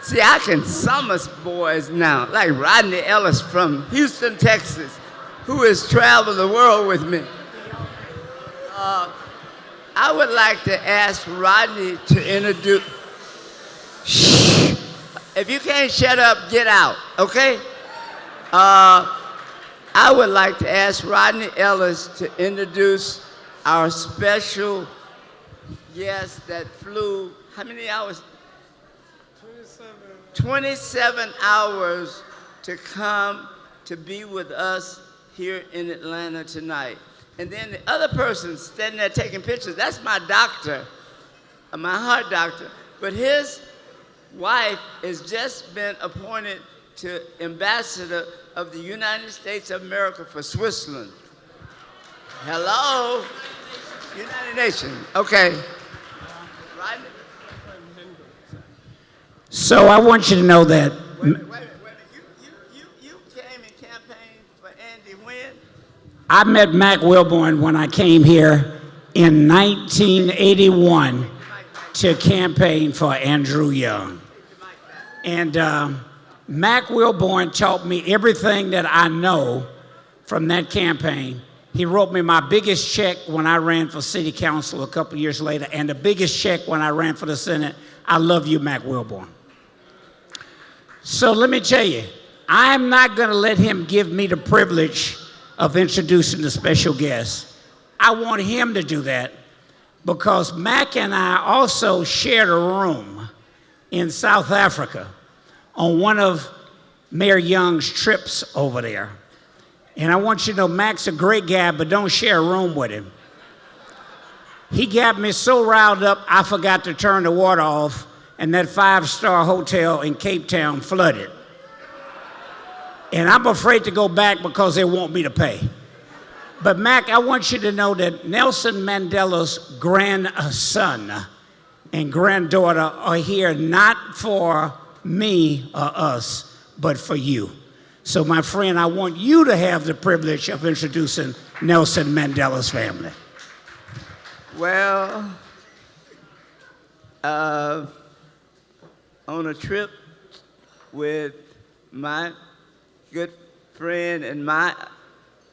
See, I can summons boys now, like Rodney Ellis from Houston, Texas, who has traveled the world with me. I would like to ask Rodney to introduce. Shh. If you can't shut up, get out, okay? I would like to ask Rodney Ellis to introduce our special guest that flew, how many hours? 27 hours to come to be with us here in Atlanta tonight. And then the other person standing there taking pictures, that's my doctor, my heart doctor. But his wife has just been appointed to ambassador of the United States of America for Switzerland. Hello? United Nations. Okay. Rodney? So I want you to know that. Wait a minute. You came and campaigned for Andy when? I met Mac Wilborn when I came here in 1981 to campaign for Andrew Young. And Mac Wilborn taught me everything that I know from that campaign. He wrote me my biggest check when I ran for city council a couple years later, and the biggest check when I ran for the Senate. I love you, Mac Wilborn. So let me tell you, I'm not going to let him give me the privilege of introducing the special guest. I want him to do that because Mac and I also shared a room in South Africa on one of Mayor Young's trips over there. And I want you to know Mac's a great guy, but don't share a room with him. He got me so riled up, I forgot to turn the water off, and that 5-star hotel in Cape Town flooded. And I'm afraid to go back because they want me to pay. But Mac, I want you to know that Nelson Mandela's grandson and granddaughter are here not for me or us, but for you. So my friend, I want you to have the privilege of introducing Nelson Mandela's family. Well, on a trip with my good friend and my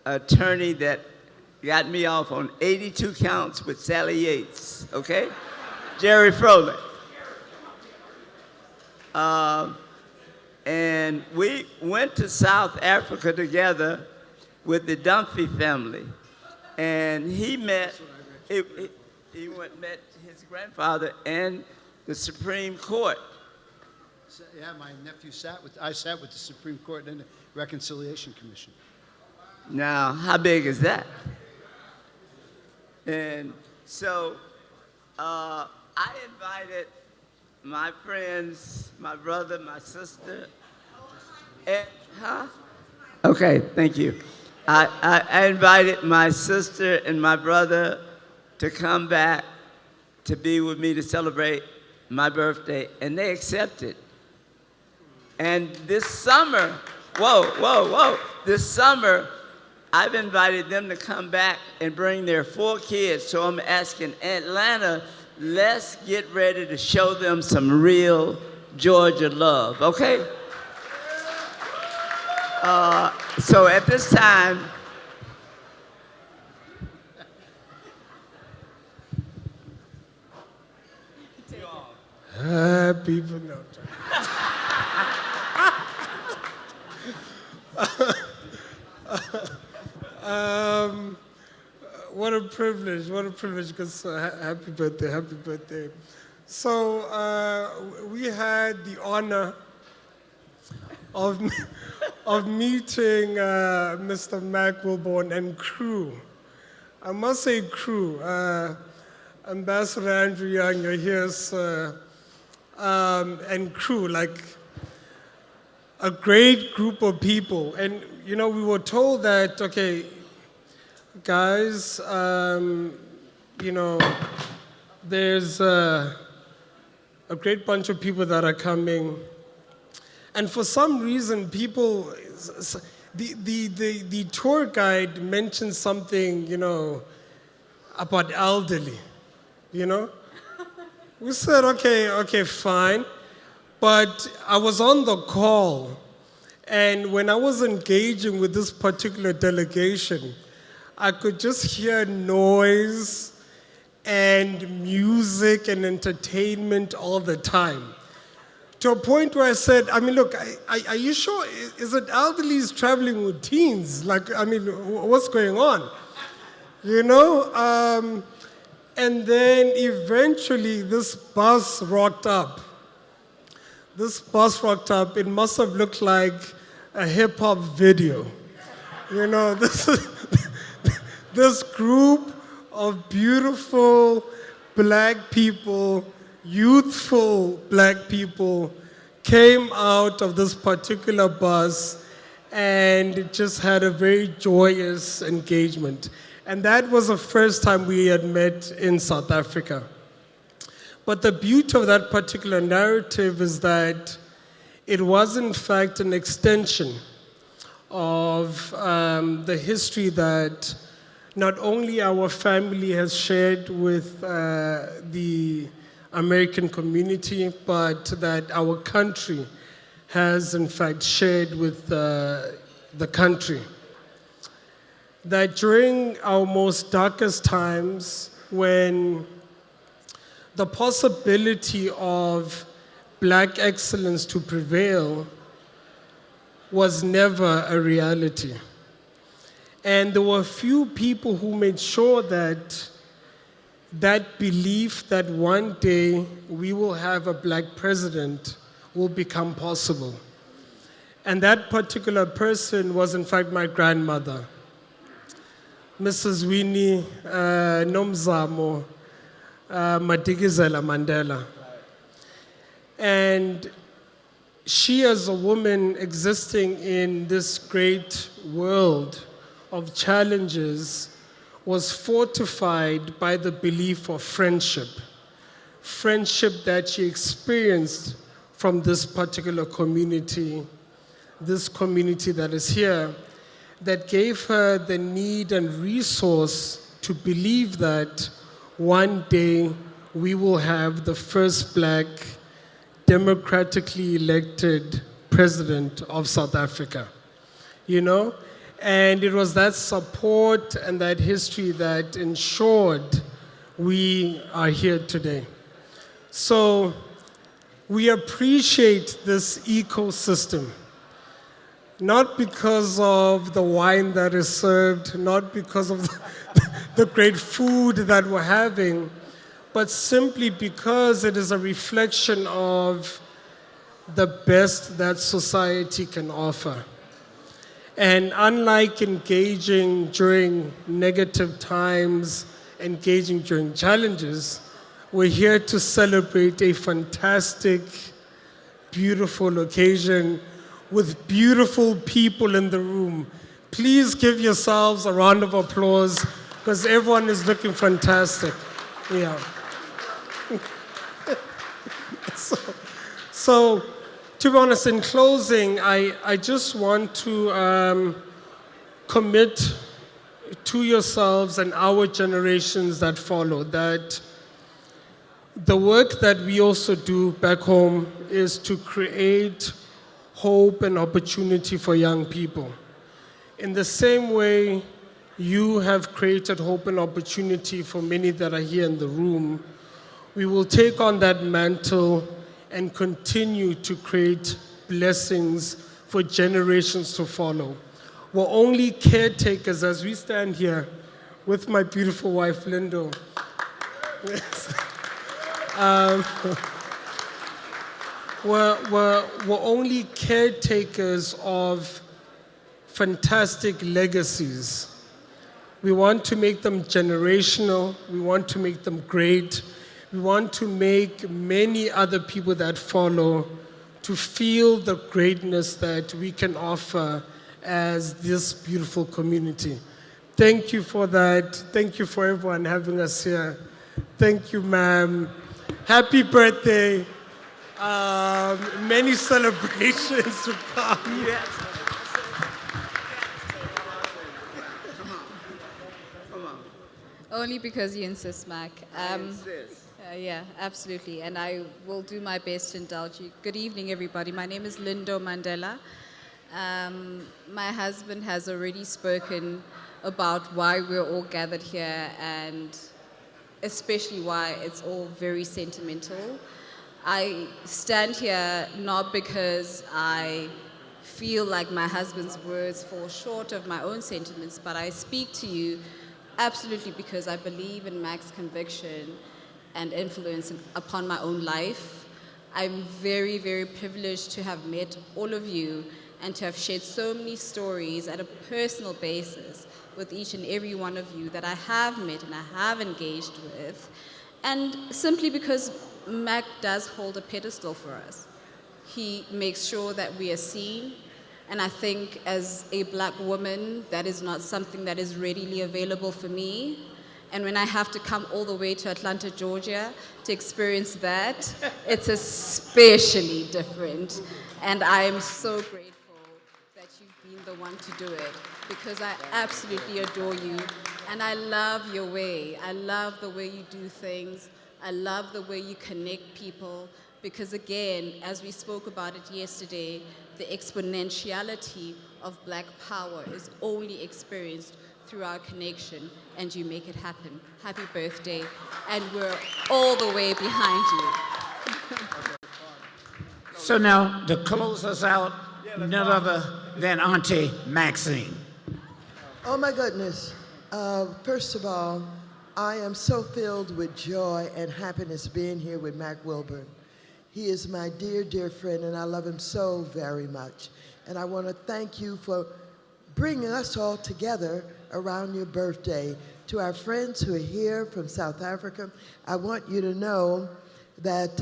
attorney that got me off on 82 counts with Sally Yates, okay? Jerry Froelich. And we went to South Africa together with the Dunphy family. And he met, met his grandfather and the Supreme Court. Yeah, my nephew I sat with the Supreme Court and the Reconciliation Commission. Now, how big is that? And so I invited my friends, my brother, my sister, and, Okay, thank you. I invited my sister and my brother to come back to be with me to celebrate my birthday, and they accepted. And this summer, this summer, I've invited them to come back and bring their 4 kids. So I'm asking Atlanta, let's get ready to show them some real Georgia love, okay? So at this time, Happy birthday. What a privilege, because happy birthday. So we had the honor of meeting Mr. Mac Wilborn and crew. I must say crew. Ambassador Andrew Young, you're here, sir, and crew, like a great group of people. And, you know, we were told that, okay, guys, you know, there's a great bunch of people that are coming. And for some reason, people, the tour guide mentioned something, you know, about elderly, you know? We said, okay, fine. But I was on the call, and when I was engaging with this particular delegation, I could just hear noise and music and entertainment all the time. To a point where I said, I mean, look, are you sure? Is it elderlies traveling with teens? Like, I mean, what's going on? You know? And then eventually this bus rocked up. This bus rocked up. It must have looked like a hip hop video. You know, this group of beautiful black people, youthful black people, came out of this particular bus and just had a very joyous engagement. And that was the first time we had met in South Africa. But the beauty of that particular narrative is that it was, in fact, an extension of the history that not only our family has shared with the American community, but that our country has, in fact, shared with the country. That during our most darkest times, when the possibility of black excellence to prevail was never a reality. And there were a few people who made sure that that belief that one day we will have a black president will become possible. And that particular person was, in fact, my grandmother, Mrs. Winnie Nomzamo Madikizela Mandela. And she, as a woman existing in this great world of challenges, was fortified by the belief of friendship. Friendship that she experienced from this particular community, this community that is here, that gave her the need and resource to believe that one day we will have the first black democratically elected president of South Africa, you know? And it was that support and that history that ensured we are here today. So we appreciate this ecosystem, not because of the wine that is served, not because of the great food that we're having, but simply because it is a reflection of the best that society can offer. And unlike engaging during negative times, engaging during challenges, we're here to celebrate a fantastic, beautiful occasion with beautiful people in the room. Please give yourselves a round of applause because everyone is looking fantastic. Yeah. So, to be honest, in closing, I just want to commit to yourselves and our generations that follow that the work that we also do back home is to create hope and opportunity for young people. In the same way you have created hope and opportunity for many that are here in the room, we will take on that mantle and continue to create blessings for generations to follow. We're only caretakers as we stand here with my beautiful wife, Lindo. We're only caretakers of fantastic legacies. We want to make them generational. We want to make them great. We want to make many other people that follow to feel the greatness that we can offer as this beautiful community. Thank you for that. Thank you for everyone having us here. Thank you, ma'am. Happy birthday. Many celebrations to come. Yes. Come on. Only because you insist, Mac. I insist. Yeah, absolutely. And I will do my best to indulge you. Good evening, everybody. My name is Lindo Mandela. My husband has already spoken about why we're all gathered here and especially why it's all very sentimental. I stand here not because I feel like my husband's words fall short of my own sentiments, but I speak to you absolutely because I believe in Mac's conviction and influence upon my own life. I'm very, very privileged to have met all of you and to have shared so many stories at a personal basis with each and every one of you that I have met and I have engaged with. And simply because Mac does hold a pedestal for us. He makes sure that we are seen. And I think as a black woman, that is not something that is readily available for me. And when I have to come all the way to Atlanta, Georgia to experience that, it's especially different. And I am so grateful that you've been the one to do it because I absolutely adore you. And I love your way. I love the way you do things. I love the way you connect people because again, as we spoke about it yesterday, the exponentiality of black power is only experienced through our connection, and you make it happen. Happy birthday, and we're all the way behind you. So now, to close us out, none other than Auntie Maxine. Oh my goodness. First of all, I am so filled with joy and happiness being here with Mac Wilburn. He is my dear, dear friend, and I love him so very much. And I want to thank you for bringing us all together around your birthday. To our friends who are here from South Africa, I want you to know that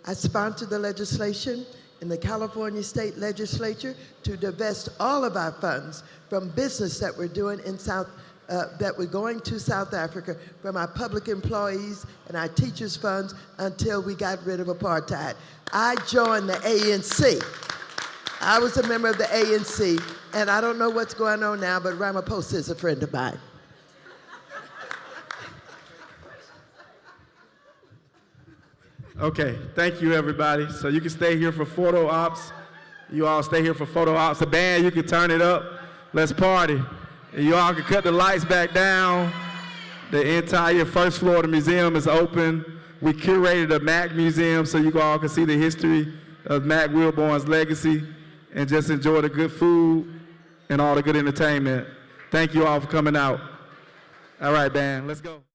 I sponsored the legislation in the California State Legislature to divest all of our funds from business that we're doing in that we're going to South Africa from our public employees and our teachers' funds until we got rid of apartheid. I joined the ANC. I was a member of the ANC, and I don't know what's going on now, but Ramaphosa is a friend of mine. Okay, thank you everybody. So you can stay here for photo ops. You all stay here for photo ops. The band, you can turn it up. Let's party. And you all can cut the lights back down. The entire first floor of the museum is open. We curated a Mac museum so you all can see the history of Mac Wilborn's legacy and just enjoy the good food and all the good entertainment. Thank you all for coming out. All right, band, let's go.